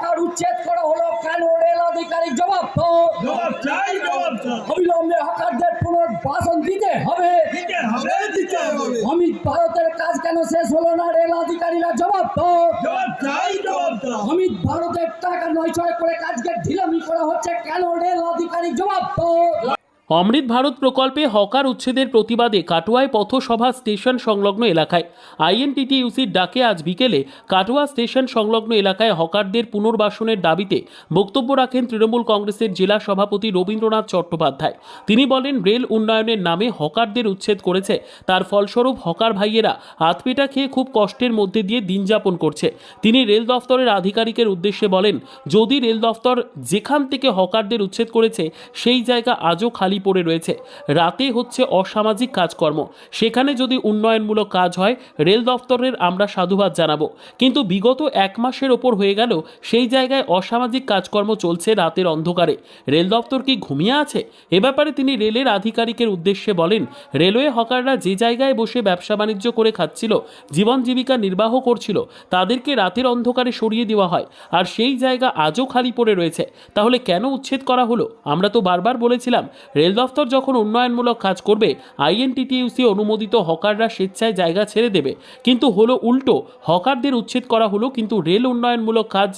Hawker উচ্ছেদ করা হলো কেন? রেল আধিকারিক জবাব তো অবিলম্বে হকারদের পুনর্বাসন দিতে হবে। অমিত ভারতের কাজ কেন শেষ হলো না? রেল আধিকারীরা জবাব তো। অমিত ভারতের টাকা নয়ছয় করে কাজকে ঢিলামি করা হচ্ছে কেন? রেল আধিকারিক জবাব তো। অমৃত ভারত প্রকল্পে হকার উচ্ছেদের প্রতিবাদে কাটোয়ায় পথসভা স্টেশন সংলগ্ন এলাকায় আইএনটিটিইউসির ডাকে আজ বিকেলে কাটোয়া স্টেশন সংলগ্ন এলাকায় হকারদের পুনর্বাসনের দাবিতে বক্তব্য রাখেন তৃণমূল কংগ্রেসের জেলা সভাপতি রবীন্দ্রনাথ চট্টোপাধ্যায়। তিনি বলেন, রেল উন্নয়নের নামে হকারদের উচ্ছেদ করেছে, তার ফলস্বরূপ হকার ভাইয়েরা আতপেটা খেয়ে খুব কষ্টের মধ্যে দিয়ে দিন যাপন করছে। তিনি রেল দফতরের আধিকারিকের উদ্দেশ্যে বলেন, যদি রেল দফতর যেখান থেকে হকারদের উচ্ছেদ করেছে সেই জায়গা আজও খালি পড়ে রয়েছে, রাতে হচ্ছে অসামাজিক কাজকর্ম, সেখানে যদি উন্নয়নমূলক কাজ হয় রেল দফতরের আমরা সাধুবাদ জানাবো, কিন্তু বিগত 1 মাসের ওপর হয়ে গেল সেই জায়গায় অসামাজিক কাজকর্ম চলছে রাতের অন্ধকারে। রেল দফতর কি ঘুমিয়ে আছে? এ ব্যাপারে তিনি রেলের আধিকারিকের উদ্দেশ্যে বলেন, রেলওয়ে হকাররা যে জায়গায় বসে ব্যবসা বাণিজ্য করে খাচ্ছিল, জীবন জীবিকা নির্বাহ করছিল, তাদেরকে রাতের অন্ধকারে সরিয়ে দেওয়া হয়, আর সেই জায়গা আজও খালি পড়ে রয়েছে। তাহলে কেন উচ্ছেদ করা হলো? আমরা তো বারবার বলেছিলাম, রেল দফতর যখন উন্নয়নমূলক কাজ করবে আইএনটিটিইউসি অনুমোদিত হকাররা স্বেচ্ছায় জায়গা ছেড়ে দেবে, কিন্তু হলো উল্টো, হকারদের উচ্ছেদ করা হলো কিন্তু রেল উন্নয়নমূলক কাজ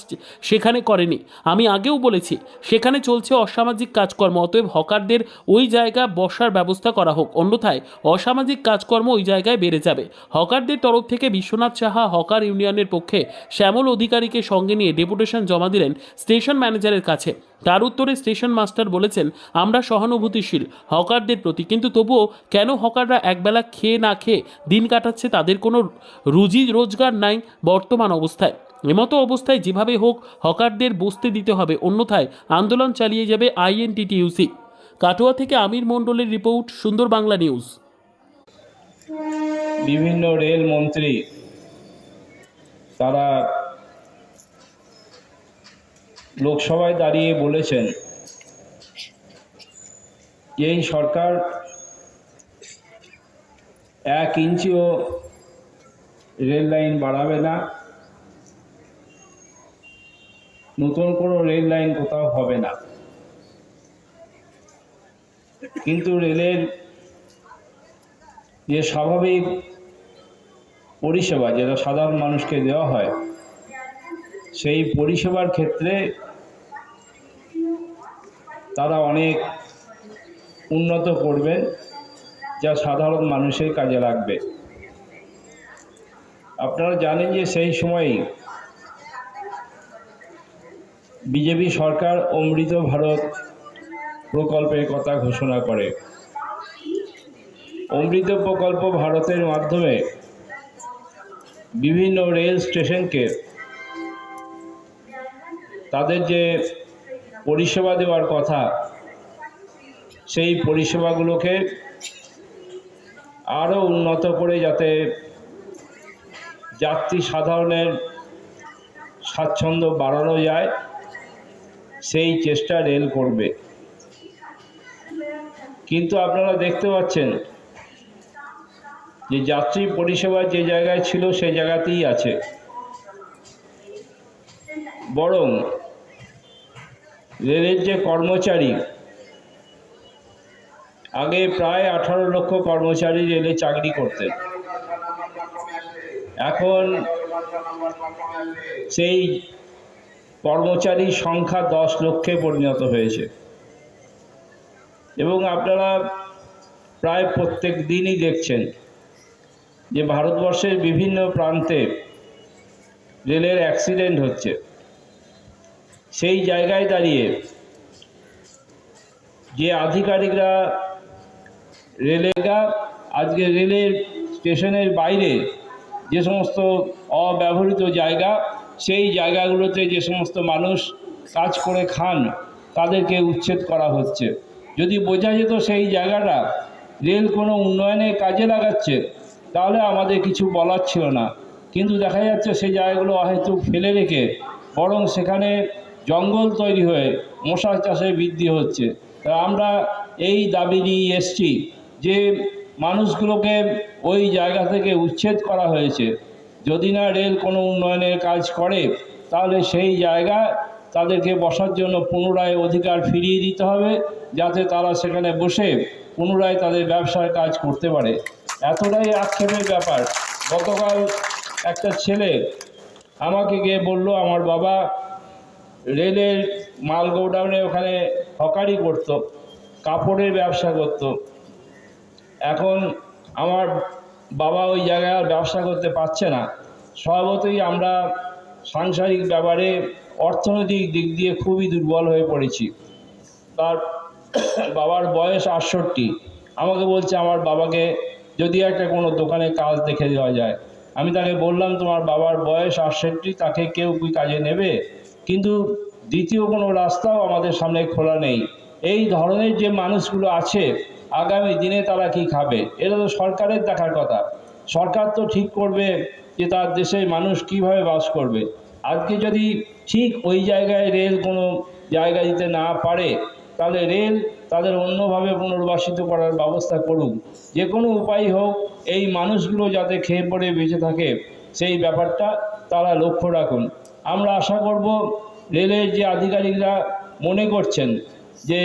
সেখানে করেনি। আমি আগেও বলেছি সেখানে চলছে অসামাজিক কাজকর্ম, অতএব হকারদের ওই জায়গা বসার ব্যবস্থা করা হোক, অন্যথায় অসামাজিক কাজকর্ম ওই জায়গায় বেড়ে যাবে। হকারদের তরফ থেকে বিশ্বনাথ সাহা হকার ইউনিয়নের পক্ষে শ্যামল অধিকারীকে সঙ্গে নিয়ে ডেপুটেশন জমা দিলেন স্টেশন ম্যানেজারের কাছে। তার উত্তরে স্টেশন মাস্টার বলেছেন, আমরা সহানুভূতিশীল হকারদের প্রতি, কিন্তু তবুও কেন হকাররা একবেলা খেয়ে না খেয়ে দিন কাটাচ্ছে? তাদের কোনো রুজি রোজগার নাই বর্তমান অবস্থায়। এমতো অবস্থায় যেভাবে হোক হকারদের বসতে দিতে হবে, অন্যথায় আন্দোলন চালিয়ে যাবে আইএনটিটিইউসি। কাটোয়া থেকে আমির মণ্ডলের রিপোর্ট, সুন্দর বাংলা নিউজ। বিভিন্ন রেল মন্ত্রী তারা লোকসভায় দাঁড়িয়ে বলেছেন এই সরকার 1 ইঞ্চিও রেল লাইন বাড়াবে না, নতুন কোনো রেল লাইন কোথাও হবে না। কিন্তু রেলের যে স্বাভাবিক পরিষেবা যেটা সাধারণ মানুষকে দেওয়া হয়, সেই পরিষেবার ক্ষেত্রে তারা অনেক উন্নত করবেন, যা সাধারণ মানুষের কাজে লাগবে। আপনারা জানেন যে সেই সময়ই বিজেপি সরকার অমৃত ভারত প্রকল্পের কথা ঘোষণা করে। অমৃত প্রকল্প ভারতের মাধ্যমে বিভিন্ন রেল স্টেশনকে তাদের যে পরিষেবা দেওয়ার কথা, সেই পরিষেবাগুলোকে আরও উন্নত করে যাতে যাত্রী সাধারণের স্বাচ্ছন্দ্য বাড়ানো যায়, সেই চেষ্টা রেল করবে। কিন্তু আপনারা দেখতে পাচ্ছেন যে যাত্রী পরিষেবা যে জায়গায় ছিল সেই জায়গাতেই আছে, বরং রেলের যে কর্মচারী, আগে প্রায় 18 লক্ষ কর্মচারী রেলে চাকরি করতেন, এখন সেই কর্মচারীর সংখ্যা 10 লক্ষে পরিণত হয়েছে। এবং আপনারা প্রায় প্রত্যেক দিনই দেখছেন যে ভারতবর্ষের বিভিন্ন প্রান্তে রেলের অ্যাক্সিডেন্ট হচ্ছে। সেই জায়গায় দাঁড়িয়ে যে আধিকারিকরা আজকে রেলের স্টেশনের বাইরে যে সমস্ত অব্যবহৃত জায়গা, সেই জায়গাগুলোতে যে সমস্ত মানুষ কাজ করে খান তাদেরকে উচ্ছেদ করা হচ্ছে। যদি বোঝা যেত সেই জায়গাটা রেল কোনো উন্নয়নের কাজে লাগাচ্ছে, তাহলে আমাদের কিছু বলার ছিল না। কিন্তু দেখা যাচ্ছে সেই জায়গাগুলো হয়তো ফেলে রেখে বরং সেখানে জঙ্গল তৈরি হয়ে মশা চাষে বৃদ্ধি হচ্ছে। তা আমরা এই দাবি নিয়ে এসছি যে মানুষগুলোকে ওই জায়গা থেকে উচ্ছেদ করা হয়েছে। যদি না রেল কোনো উন্নয়নের কাজ করে, তাহলে সেই জায়গায় তাদেরকে বসার জন্য পুনরায় অধিকার ফিরিয়ে দিতে হবে, যাতে তারা সেখানে বসে পুনরায় তাদের ব্যবসার কাজ করতে পারে। এতটাই আক্ষেপের ব্যাপার। গতকাল একটা ছেলে আমাকে গিয়ে বলল, আমার বাবা রেলের মাল গোডাউনে ওখানে হকারি করত, কাপড়ের ব্যবসা করত। এখন আমার বাবা ওই জায়গায় ব্যবসা করতে পারছে না। স্বভাবতই আমরা সাংসারিক ব্যাপারে অর্থনৈতিক দিক দিয়ে খুবই দুর্বল হয়ে পড়েছি। তার বাবার বয়স 68। আমাকে বলছে আমার বাবাকে যদি একটা কোনো দোকানে কাজ দেখে দেওয়া যায়। আমি তাকে বললাম, তোমার বাবার বয়স 68, তাকে কেউ কি কাজে নেবে? কিন্তু দ্বিতীয় কোনো রাস্তাও আমাদের সামনে খোলা নেই। এই ধরনের যে মানুষগুলো আছে, আগামী দিনে তারা কি খাবে? এটা তো সরকারের দেখার কথা। সরকার তো ঠিক করবে যে তার দেশে মানুষ কিভাবে বাস করবে। আজকে যদি ঠিক ওই জায়গায় রেল কোনো জায়গা দিতে না পারে, তাহলে রেল তাদের অন্যভাবে পুনর্বাসিত করার ব্যবস্থা করুক। যে কোনো উপায় হোক, এই মানুষগুলো যাতে খেয়ে পড়ে বেঁচে থাকে সেই ব্যাপারটা তারা লক্ষ্য রাখুন। আমরা আশা করব রেলের যে আধিকারিকরা মনে করছেন যে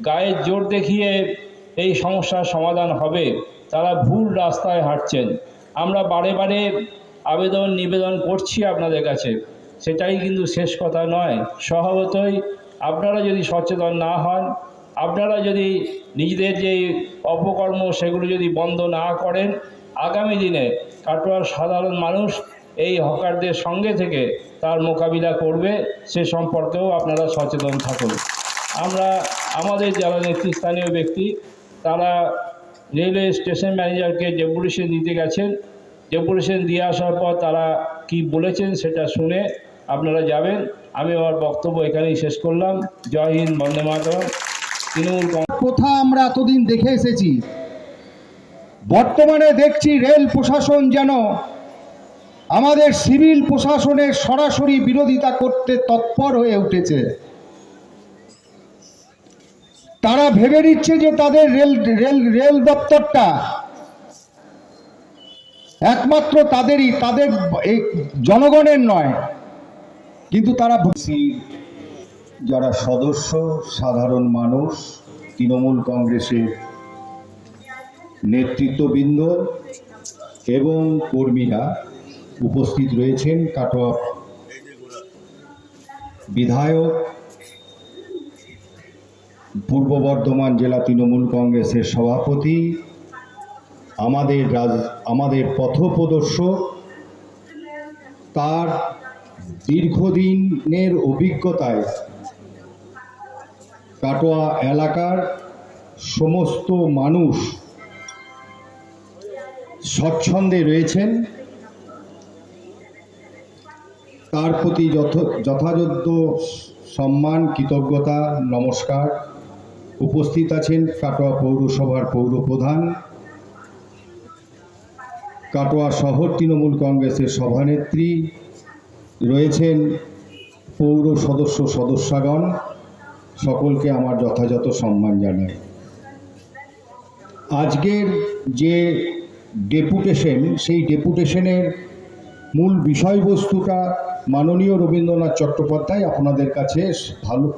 গায়ের জোর দেখিয়ে এই সমস্যার সমাধান হবে, তারা ভুল রাস্তায় হাঁটছেন। আমরা বারে বারে আবেদন নিবেদন করছি আপনাদের কাছে, সেটাই কিন্তু শেষ কথা নয়। স্বভাবতই আপনারা যদি সচেতন না হন, আপনারা যদি নিজেদের যে অপকর্ম সেগুলো যদি বন্ধ না করেন, আগামী দিনে কাটোয়ার সাধারণ মানুষ এই হকারদের সঙ্গে থেকে তার মোকাবিলা করবে, সে সম্পর্কেও আপনারা সচেতন থাকুন। আমরা আমাদের যারা নেতৃস্থানীয় ব্যক্তি, তারা রেলওয়ে স্টেশন ম্যানেজারকে ডেপুটেশন দিতে গেছেন। ডেপুটেশন দিয়ে আসার পর তারা কি বলেছেন সেটা শুনে আপনারা যাবেন। আমি আমার বক্তব্য এখানেই শেষ করলাম। জয় হিন্দ, বন্দে মাতরম। তৃণমূল প্রথা আমরা এতদিন দেখে এসেছি, বর্তমানে দেখছি রেল প্রশাসন যেন আমাদের সিভিল প্রশাসনের সরাসরি বিরোধিতা করতে তৎপর হয়ে উঠেছে। তারা ভেবে নিচ্ছে যে তাদের রেল দপ্তরটা একমাত্র তাদেরই, তাদের জনগণের নয়। কিন্তু তারা যারা সদস্য, সাধারণ মানুষ, তৃণমূল কংগ্রেসের নেতৃত্ববৃন্দ এবং কর্মীরা উপস্থিত রয়েছেন, কাটোয়া বিধায়ক, পূর্ব বর্ধমান জেলা তৃণমূল কংগ্রেসের সভাপতি, আমাদের পথপ্রদর্শক, তার দীর্ঘদিনের অভিজ্ঞতায় কাটোয়া এলাকার সমস্ত মানুষ স্বচ্ছন্দে রয়েছেন। তার প্রতি যথাযোগ্য সম্মান, কৃতজ্ঞতা, নমস্কার। উপস্থিত আছেন কাটোয়া পৌরসভার পৌরপ্রধান, কাটোয়া শহর তৃণমূল কংগ্রেসের সভানেত্রী, রয়েছেন পৌর সদস্যগণ, সকলকে আমার যথাযথ সম্মান জানাই। আজকের যে ডেপুটেশন, সেই ডেপুটেশনের মূল বিষয়বস্তুটা মাননীয় রবীন্দ্রনাথ চট্টোপাধ্যায় আপনাদের কাছে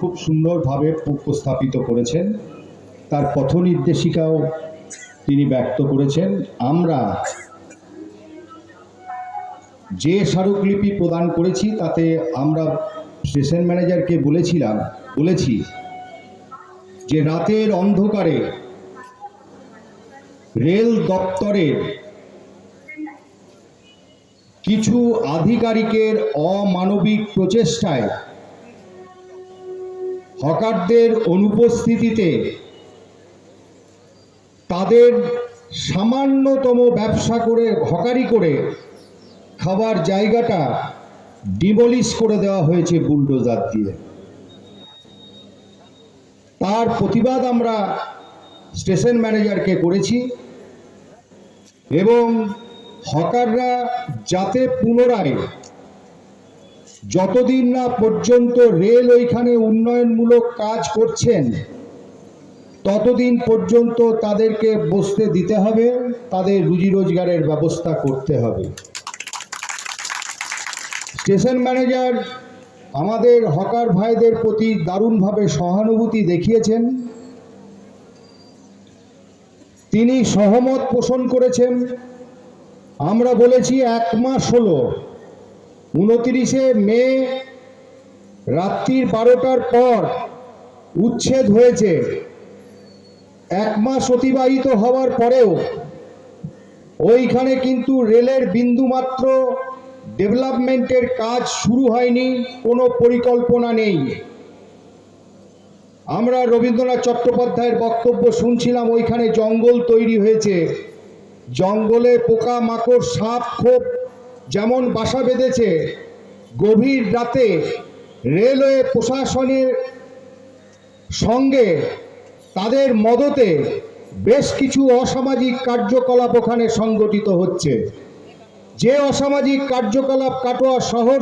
খুব সুন্দরভাবে উপস্থাপিত করেছেন। তার পথনির্দেশিকাও তিনি ব্যক্ত করেছেন। আমরা যে স্মারকলিপি প্রদান করেছি তাতে আমরা স্টেশন ম্যানেজারকে বলেছি যে রাতের অন্ধকারে রেল দপ্তরের কিছু আধিকারিকের অমানবিক প্রচেষ্টায় হকারদের অনুপস্থিতিতে তাদের সামান্যতম ব্যবসা করে, হকারি করে খাবার জায়গাটা ডিমলিশ করে দেওয়া হয়েছে বুলডোজার দিয়ে। তার প্রতিবাদ আমরা স্টেশন ম্যানেজারকে করেছি এবং হকাররা যাতে পুনরায়, যতদিন না পর্যন্ত রেল ওইখানে উন্নয়নমূলক কাজ করছেন ততদিন পর্যন্ত তাদেরকে বসতে দিতে হবে, তাদের রুজি রোজগারের ব্যবস্থা করতে হবে। স্টেশন ম্যানেজার আমাদের হকার ভাইদের প্রতি দারুণভাবে সহানুভূতি দেখিয়েছেন। তিনি সহমত পোষণ করেছেন। আমরা বলেছি 1 মাস হলো, 29শে মে রাত্রির 12টার পর উচ্ছেদ হয়েছে। 1 মাস অতিবাহিত হওয়ার পরেও ওইখানে কিন্তু রেলের বিন্দুমাত্র ডেভেলপমেন্টের কাজ শুরু হয়নি, কোনো পরিকল্পনা নেই। আমরা রবীন্দ্রনাথ চট্টোপাধ্যায়ের বক্তব্য শুনছিলাম, ওইখানে জঙ্গল তৈরি হয়েছে, জঙ্গলে পোকা মাকড় সাপ খোপ যেমন বাসা বেঁধেছে, গভীর রাতে রেলওয়ে প্রশাসনের সঙ্গে তাদের মদতে বেশ কিছু অসামাজিক কার্যকলাপ ওখানে সংগঠিত হচ্ছে। যে অসামাজিক কার্যকলাপ কাটোয়া শহর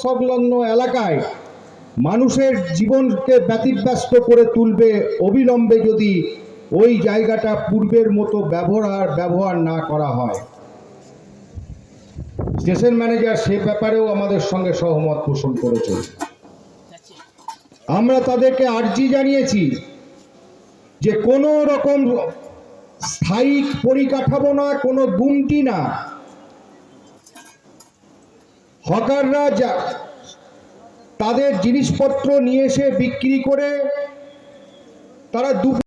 সংলগ্ন এলাকায় মানুষের জীবনকে ব্যতিব্যস্ত করে তুলবে অবিলম্বে যদি ওই জায়গাটা পূর্বের মতো ব্যবহার না করা হয়। স্টেশন ম্যানেজার সে ব্যাপারেও আমাদের সঙ্গে সহমত পোষণ করেছেন। আমরা তাদেরকে আর্জি জানিয়েছি যে কোনো রকম স্থায়ী পরিকাঠামো না, কোনো গুমটি না, হকাররা তাদের জিনিসপত্র নিয়ে এসে বিক্রি করে তারা